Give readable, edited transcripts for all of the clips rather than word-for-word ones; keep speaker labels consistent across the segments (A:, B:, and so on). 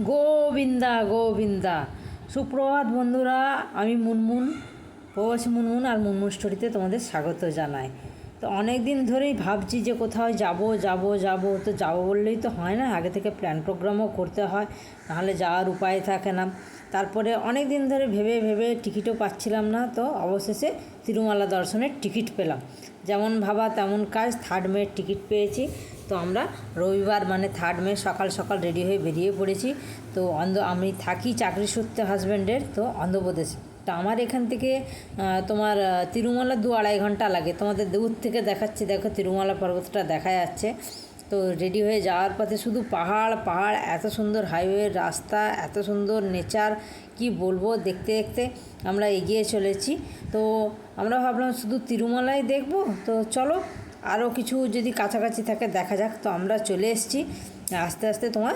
A: গোবিন্দা গোবিন্দা। সুপ্রভাত বন্ধুরা, আমি মুনমুন, প্রবাসী মুনমুন আর মুনমুন স্টোরিতে তোমাদের স্বাগত জানাই। তো অনেক দিন ধরেই ভাবছি যে কোথাও যাব যাব যাব, তো যাব বললেই তো হয় না, আগে থেকে প্ল্যান প্রোগ্রামও করতে হয়, নাহলে যাওয়ার উপায় থাকে না। তারপরে অনেক দিন ধরে ভেবে ভেবে টিকিটও পাচ্ছিলাম না, তো অবশেষে তিরুমালা দর্শনের টিকিট পেলাম। যেমন ভাবা তেমন কাজ, 3 মের টিকিট পেয়েছি। তো আমরা রবিবার মানে 3 মে সকাল সকাল রেডি হয়ে বেরিয়ে পড়েছি। তো আমি থাকি চাকরি সূত্রে হাজব্যান্ডের, তো অন্ধ্রপ্রদেশে। তো আমার এখান থেকে তোমার তিরুমালা 2-2.5 ঘন্টা লাগে। তোমাদের দূর থেকে দেখাচ্ছি, দেখো তিরুমালা পর্বতটা দেখা যাচ্ছে। তো রেডি হয়ে যাওয়ার পথে শুধু পাহাড় পাহাড়, এত সুন্দর হাইওয়ের রাস্তা, এত সুন্দর নেচার, কি বলবো। দেখতে দেখতে আমরা এগিয়ে চলেছি। তো আমরা ভাবলাম শুধু তিরুমালাই দেখব, তো চলো আরও কিছু যদি কাছাকাছি থাকে দেখা যাক। তো আমরা চলে এসেছি আস্তে আস্তে তোমার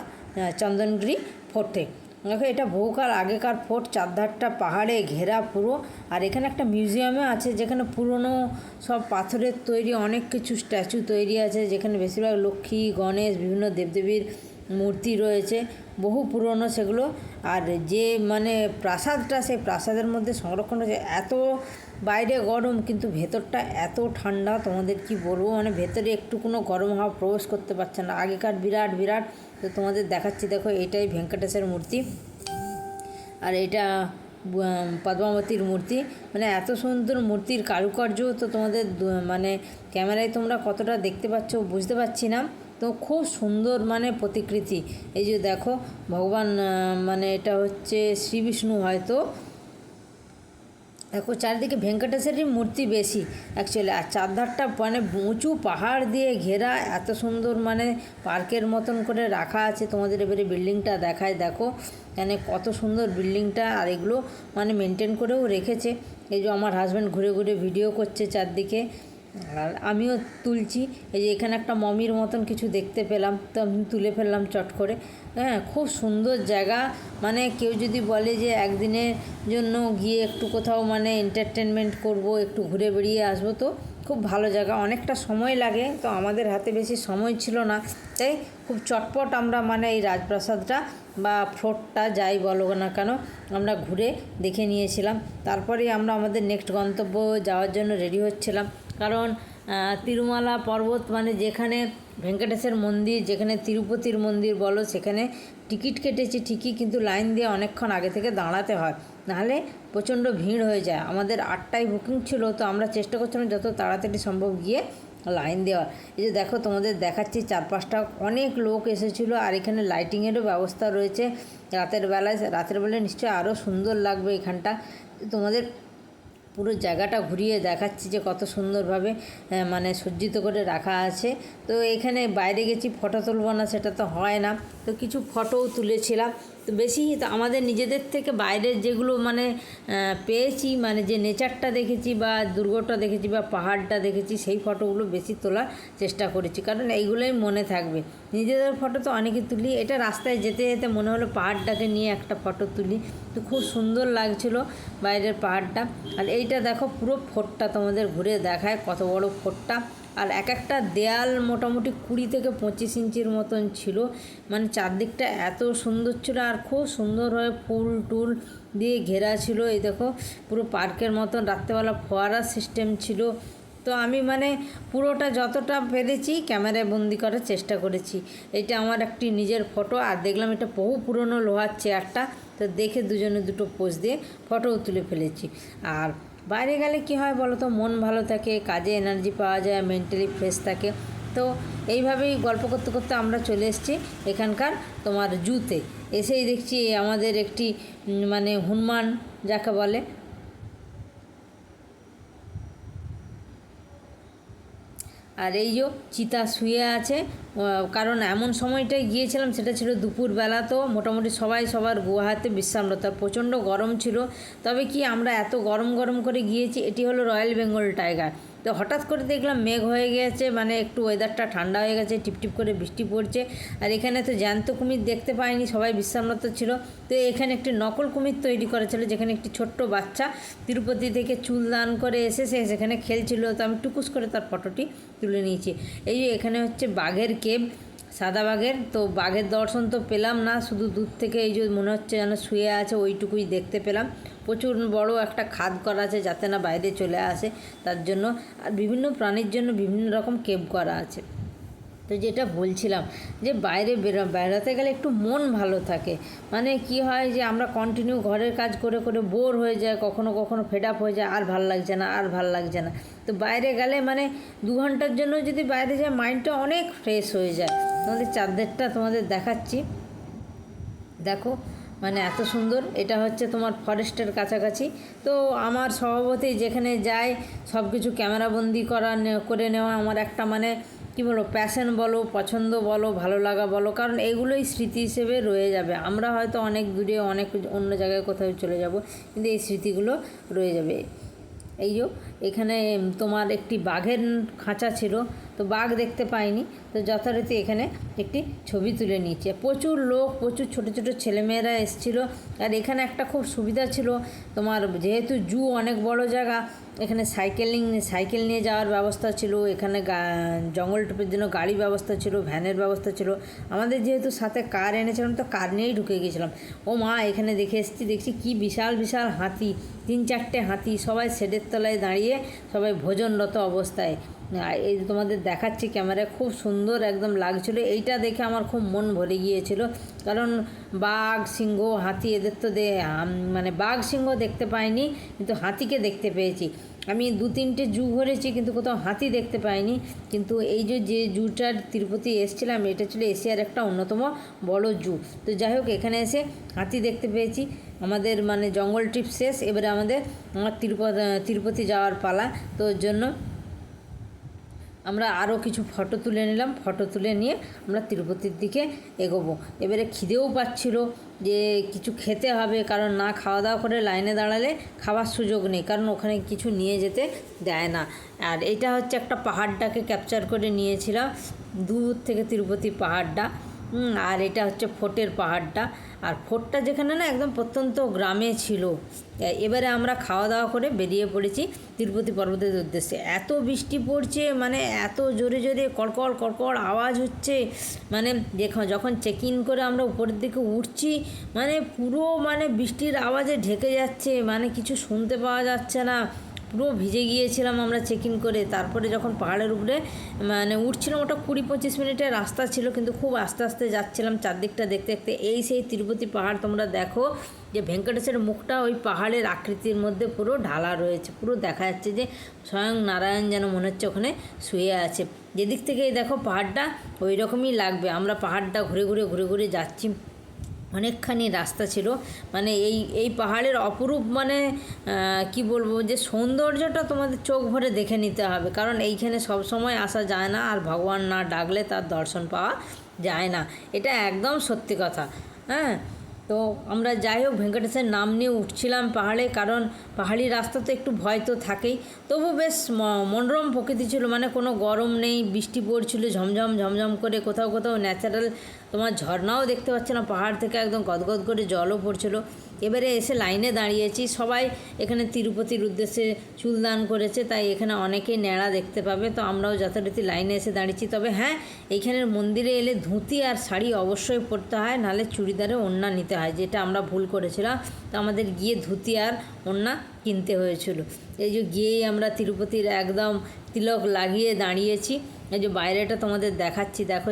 A: চন্দনগিরি ফোর্টে। দেখো এটা বহুকাল আগেকার ফোর্ট, চারধারটা পাহাড়ে ঘেরা পুরো। আর এখানে একটা মিউজিয়ামে আছে, যেখানে পুরনো সব পাথরের তৈরি অনেক কিছু স্ট্যাচু তৈরি আছে, যেখানে বেশিরভাগ লক্ষ্মী, গণেশ, বিভিন্ন দেবদেবীর মূর্তি রয়েছে, বহু পুরনো সেগুলো। আর যে মানে প্রাসাদটা, সেই প্রাসাদের মধ্যে সংরক্ষণ হয়েছে। এত বাইরে গরম কিন্তু ভেতরটা এত ঠান্ডা, তোমাদের কি বলবো, মানে ভেতরে একটু কোনো গরম হাওয়া প্রবেশ করতে পারছে না। আগেকার বিরাট বিরাট। তো তোমাদের দেখাচ্ছি, দেখো এটাই ভেঙ্কটেশের মূর্তি, আর এটা পদ্মাবতীর মূর্তি। মানে এত সুন্দর মূর্তির কারুকার্য, তো তোমাদের মানে ক্যামেরায় তোমরা কতটা দেখতে পাচ্ছ বুঝতে পারছি না। তো খুব সুন্দর মানে প্রতিকৃতি। এই যে দেখো ভগবান, মানে এটা হচ্ছে শ্রী বিষ্ণু হয়তো। দেখো চারিদিকে ভেঙ্কটেশেরই মূর্তি বেশি অ্যাকচুয়ালি। আর চারধারটা মানে উঁচু পাহাড় দিয়ে ঘেরা, এত সুন্দর মানে পার্কের মতন করে রাখা আছে। তোমাদের এবারে বিল্ডিংটা দেখায়, দেখো মানে কত সুন্দর বিল্ডিংটা। আর এগুলো মানে মেনটেন করেও রেখেছে। এই যে আমার হাজব্যান্ড ঘুরে ঘুরে ভিডিও করছে চারদিকে, আর আমিও তুলছি। এই যে এখানে একটা মমির মতন কিছু দেখতে পেলাম, তো আমি তুলে ফেললাম চট করে। হ্যাঁ, খুব সুন্দর জায়গা। মানে কেউ যদি বলে যে একদিনের জন্য গিয়ে একটু কোথাও মানে এন্টারটেনমেন্ট করব, একটু ঘুরে বেরিয়ে আসবো, তো খুব ভালো জায়গা। অনেকটা সময় লাগে, তো আমাদের হাতে বেশি সময় ছিল না, তাই খুব চটপট আমরা মানে এই রাজপ্রাসাদটা বা ফোর্টটা যাই বলো না কেন আমরা ঘুরে দেখে নিয়েছিলাম। তারপরেই আমরা আমাদের নেক্সট গন্তব্য যাওয়ার জন্য রেডি হচ্ছিলাম। কারণ তিরুমালা পর্বত মানে যেখানে ভেঙ্কটেশের মন্দির, যেখানে তিরুপতির মন্দির বলো, সেখানে টিকিট কেটেছি ঠিকই, কিন্তু লাইন দিয়ে অনেকক্ষণ আগে থেকে দাঁড়াতে হয়, নাহলে প্রচণ্ড ভিড় হয়ে যায়। আমাদের 8টায় বুকিং ছিল, তো আমরা চেষ্টা করছিলাম যত তাড়াতাড়ি সম্ভব গিয়ে লাইন দেওয়ার। এই যে দেখো তোমাদের দেখাচ্ছি, 4-5টা অনেক লোক এসেছিলো। আর এখানে লাইটিংয়েরও ব্যবস্থা রয়েছে রাতের বেলায় নিশ্চয়ই আরও সুন্দর লাগবে এখানটা। তোমাদের পুরো জায়গাটা ঘুরিয়ে দেখাচ্ছি যে কত সুন্দরভাবে মানে সজ্জিত করে রাখা আছে। তো এখানে বাইরে গেছি, ফটো তুলব না সেটা তো হয় না, তো কিছু ফটোও তুলেছিলাম। তো বেশি তো আমাদের নিজেদের থেকে বাইরের যেগুলো মানে পেয়েছি, মানে যে নেচারটা দেখেছি বা দুর্গটা দেখেছি বা পাহাড়টা দেখেছি, সেই ফটোগুলো বেশি তোলার চেষ্টা করেছি, কারণ এইগুলোই মনে থাকবে। নিজেদের ফটো তো অনেকে তুলি, এটা রাস্তায় যেতে যেতে মনে হলো পাহাড়টাকে নিয়ে একটা ফটো তুলি, তো খুব সুন্দর লাগছিল বাইরের পাহাড়টা। আর এইটা দেখো পুরো ফোর্টটা তোমাদের ঘুরে দেখায়, কত বড় ফোর্টটা। আর এক একটা দেয়াল মোটামুটি 20 থেকে 25 ইঞ্চির মতন ছিল, মানে চারদিকটা এত সুন্দর ছিল। আর খুব সুন্দরভাবে ফুল টুল দিয়ে ঘেরা ছিল। এই দেখো পুরো পার্কের মতন, রাত্রেবেলা ফোয়ারা সিস্টেম ছিল। তো আমি মানে পুরোটা যতটা পেরেছি ক্যামেরায় বন্দি করার চেষ্টা করেছি। এটা আমার একটি নিজের ফটো। আর দেখলাম এটা বহু পুরনো লোহার চেয়ারটা, তো দেখে দুজনে দুটো পোজ দিয়ে ফটোও তুলে ফেলেছি। আর বাইরে গেলে কি হয় বলো তো, মন ভালো থাকে, কাজে এনার্জি পাওয়া যায়, মেন্টালি ফ্রেশ থাকে। তো এইভাবেই গল্প করতে করতে আমরা চলে এসেছি এখানকার তোমার জুতে। এসেই দেখছি আমাদের একটি মানে হনুমান যাকে বলে, আর এই যে চিতা শুয়ে আছে। কারণ এমন সময়টায় গিয়েছিলাম সেটা ছিল দুপুরবেলা, তো মোটামুটি সবাই সবার গুহাতে বিশ্রামরত, প্রচণ্ড গরম ছিল। তবে কি আমরা এত গরম গরম করে গিয়েছি। এটি হলো রয়্যাল বেঙ্গল টাইগার। তো হঠাৎ করে দেখলাম মেঘ হয়ে গেছে, মানে একটু ওয়েদারটা ঠান্ডা হয়ে গেছে, টিপটিপ করে বৃষ্টি পড়ছে। আর এখানে তো জ্যান্ত কুমির দেখতে পাইনি, সবাই বিশ্রামরত ছিল। তো এখানে একটি নকল কুমির তৈরি করা ছিল, যেখানে একটি ছোট্ট বাচ্চা তিরুপতি থেকে চুল দান করে এসে সেখানে খেলছিল। তো আমি টুকুস করে তার ফটোটি তুলে নিয়েছি। এই যে এখানে হচ্ছে বাঘের কেভ, সাদা বাঘের। তো বাঘের দর্শন তো পেলাম না, শুধু দূর থেকে এই যে মনে হচ্ছে যেন শুয়ে আছে ওইটুকুই দেখতে পেলাম। প্রচুর বড় একটা খাদ করা আছে যাতে না বাইরে চলে আসে তার জন্য, আর বিভিন্ন প্রাণীর জন্য বিভিন্ন রকম কেপ করা আছে। তো যেটা বলছিলাম যে বাইরে বেড়াতে গেলে একটু মন ভালো থাকে, মানে কি হয় যে আমরা কন্টিনিউ ঘরের কাজ করে করে বোর হয়ে যায়, কখনো কখনো ফেড আপ হয়ে যায়, আর ভাল লাগছে না আর ভাল লাগছে না। তো বাইরে গেলে মানে 2 ঘন্টার জন্য যদি বাইরে যায় মাইন্ডটা অনেক ফ্রেশ হয়ে যায়। তোমাদের চাঁদেরটা তোমাদের দেখাচ্ছি, দেখো মানে এত সুন্দর। এটা হচ্ছে তোমার ফরেস্টের কাছাকাছি। তো আমার স্বভাবতই যেখানে যাই সব কিছু ক্যামেরাবন্দি করে নেওয়া আমার একটা মানে কী বলো প্যাশন বলো, পছন্দ বলো, ভালো লাগা বলো, কারণ এগুলোই স্মৃতি হিসেবে রয়ে যাবে। আমরা হয়তো অনেক দূরে অনেক অন্য জায়গায় কোথাও চলে যাব, কিন্তু এই স্মৃতিগুলো রয়ে যাবে। এই যে এখানে তোমার একটি বাঘের খাঁচা ছিল, তো বাঘ দেখতে পাইনি, তো যথারীতি এখানে একটি ছবি তুলে নিয়েছে। প্রচুর লোক, প্রচুর ছোটো ছোটো ছেলেমেয়েরা এসেছিলো। আর এখানে একটা খুব সুবিধা ছিল তোমার, যেহেতু জু অনেক বড় জায়গা, এখানে সাইকেল নিয়ে যাওয়ার ব্যবস্থা ছিল, এখানে জঙ্গল ট্রিপের জন্য গাড়ি ব্যবস্থা ছিল, ভ্যানের ব্যবস্থা ছিল। আমাদের যেহেতু সাথে কার এনেছিলাম তো কার নিয়েই ঢুকে গিয়েছিলাম। ও মা, এখানে দেখছি কি বিশাল বিশাল হাতি, 3-4টে হাতি, সবাই শেডের তলায় দাঁড়িয়ে সবাই ভোজনরত অবস্থায়। এই তোমাদের দেখাচ্ছি ক্যামেরায়, খুব সুন্দর একদম লাগছিল। এইটা দেখে আমার খুব মন ভরে গিয়েছিল, কারণ বাঘ, সিংহ, হাতি এদের তো মানে বাঘ সিংহ দেখতে পাইনি, কিন্তু হাতিকে দেখতে পেয়েছি। আমি 2-3টে জু ঘুরেছি কিন্তু কোথাও হাতি দেখতে পাইনি। কিন্তু এই যে জুটার তিরুপতি এসেছিলাম, এটা ছিল এশিয়ার একটা অন্যতম বড় জু। তো যাই হোক, এখানে এসে হাতি দেখতে পেয়েছি। আমাদের মানে জঙ্গল ট্রিপ শেষ, এবারে আমার তিরুপতি যাওয়ার পালা। তো ওর জন্য আমরা আরও কিছু ফটো তুলে নিলাম। ফটো তুলে নিয়ে আমরা তিরুপতির দিকে এগোবো। এবারে খিদেও পাচ্ছিল যে কিছু খেতে হবে, কারণ না খাওয়া দাওয়া করে লাইনে দাঁড়ালে খাওয়ার সুযোগ নেই, কারণ ওখানে কিছু নিয়ে যেতে দেয় না। আর এটা হচ্ছে একটা পাহাড়টাকে ক্যাপচার করে নিয়েছিলাম দূর থেকে, তিরুপতি পাহাড়টা। আর এটা হচ্ছে ফোর্টের পাহাড়টা। আর ফোর্টটা যেখানে না একদম প্রত্যন্ত গ্রামে ছিল। এবারে আমরা খাওয়া দাওয়া করে বেরিয়ে পড়েছি তিরুপতি পর্বতের উদ্দেশ্যে। এত বৃষ্টি পড়ছে, মানে এত জোরে জোরে কড়কড় কড়কড় আওয়াজ হচ্ছে, মানে যখন চেক ইন করে আমরা উপরের দিকে উঠছি, মানে পুরো মানে বৃষ্টির আওয়াজে ঢেকে যাচ্ছে, মানে কিছু শুনতে পাওয়া যাচ্ছে না। পুরো ভিজে গিয়েছিলাম আমরা চেক ইন করে। তারপরে যখন পাহাড়ের উপরে মানে উঠছিলাম, ওটা 20-25 মিনিটের রাস্তা ছিল, কিন্তু খুব আস্তে আস্তে যাচ্ছিলাম চারদিকটা দেখতে দেখতে। এই সেই তিরুপতি পাহাড়, তোমরা দেখো যে ভেঙ্কটেশের মুখটা ওই পাহাড়ের আকৃতির মধ্যে পুরো ঢালা রয়েছে, পুরো দেখা যাচ্ছে যে স্বয়ং নারায়ণ যেন মনে হচ্ছে ওখানে শুয়ে আছে। যেদিক থেকেই দেখো পাহাড়টা ওই রকমই লাগবে। আমরা পাহাড়টা ঘুরে ঘুরে যাচ্ছি, অনেকখানি রাস্তা ছিল। মানে এই পাহাড়ের অপরূপ মানে কি বলবো, যে সৌন্দর্যটা তোমাদের চোখ ভরে দেখে নিতে হবে, কারণ এইখানে সব সময় আসা যায় না, আর ভগবান না ডাকলে তার দর্শন পাওয়া যায় না, এটা একদম সত্যি কথা। হ্যাঁ, তো আমরা যাই হোক ভেঙ্কটেশের নাম নিয়ে উঠছিলাম পাহাড়ে, কারণ পাহাড়ি রাস্তা তো একটু ভয় তো থাকেই। তবু বেশ মনোরম প্রকৃতি ছিল, মানে কোনো গরম নেই, বৃষ্টি পড়ছিল ঝমঝম করে, কোথাও কোথাও ন্যাচারাল তোমার ঝর্ণাও দেখতে পাচ্ছ না, পাহাড় থেকে একদম গদগদ করে জলও পড়ছিল। এবারে এসে লাইনে দাঁড়িয়েছি, সবাই এখানে তিরুপতির উদ্দেশ্যে চুলদান করেছে, তাই এখানে অনেকেই ন্যাড়া দেখতে পাবে। তো আমরাও যথারীতি লাইনে এসে দাঁড়িয়েছি। তবে হ্যাঁ, এইখানের মন্দিরে এলে ধুতি আর শাড়ি অবশ্যই পরতে হয়, নাহলে চুড়িদারে ওড়না নিতে হয়, যেটা আমরা ভুল করেছিলাম। তো আমাদের গিয়ে ধুতি আর ওড়না কিনতে হয়েছিল। এই যে গিয়েই আমরা তিরুপতির একদম তিলক লাগিয়ে দাঁড়িয়েছি। এই যে বাইরেটা তোমাদের দেখাচ্ছি, দেখো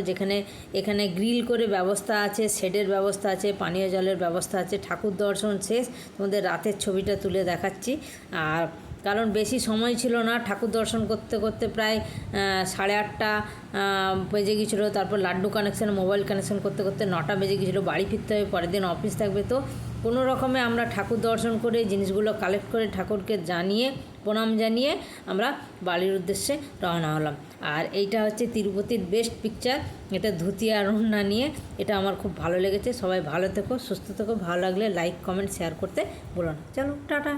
A: এখানে গ্রিল করে ব্যবস্থা আছে, শেডের ব্যবস্থা আছে, পানীয় জলের ব্যবস্থা আছে। ঠাকুর দর্শন শেষ, তোমাদের রাতের ছবিটা তুলে দেখাচ্ছি। আর কারণ বেশি সময় ছিল না, ঠাকুর দর্শন করতে করতে প্রায় 8:30 বেজে গিয়েছিলো। তারপর লাড্ডু কানেকশান, মোবাইল কানেকশান করতে করতে 9টা বেজে গিয়েছিলো। বাড়ি ফিরতে হবে, পরের দিন অফিস থাকবে। তো কোনো রকমে আমরা ঠাকুর দর্শন করে জিনিসগুলো কালেক্ট করে ঠাকুরকে প্রণাম জানিয়ে আমরা বাড়ির উদ্দেশ্যে রওনা হলাম। আর এইটা হচ্ছে তিরুপতির বেস্ট পিকচার, এটা ধুতি আর ওড়না নিয়ে। এটা আমার খুব ভালো লেগেছে। সবাই ভালো থেকো, সুস্থ থেকো। ভালো লাগলে লাইক, কমেন্ট, শেয়ার করতে ভুলো না। চলো, টাটা।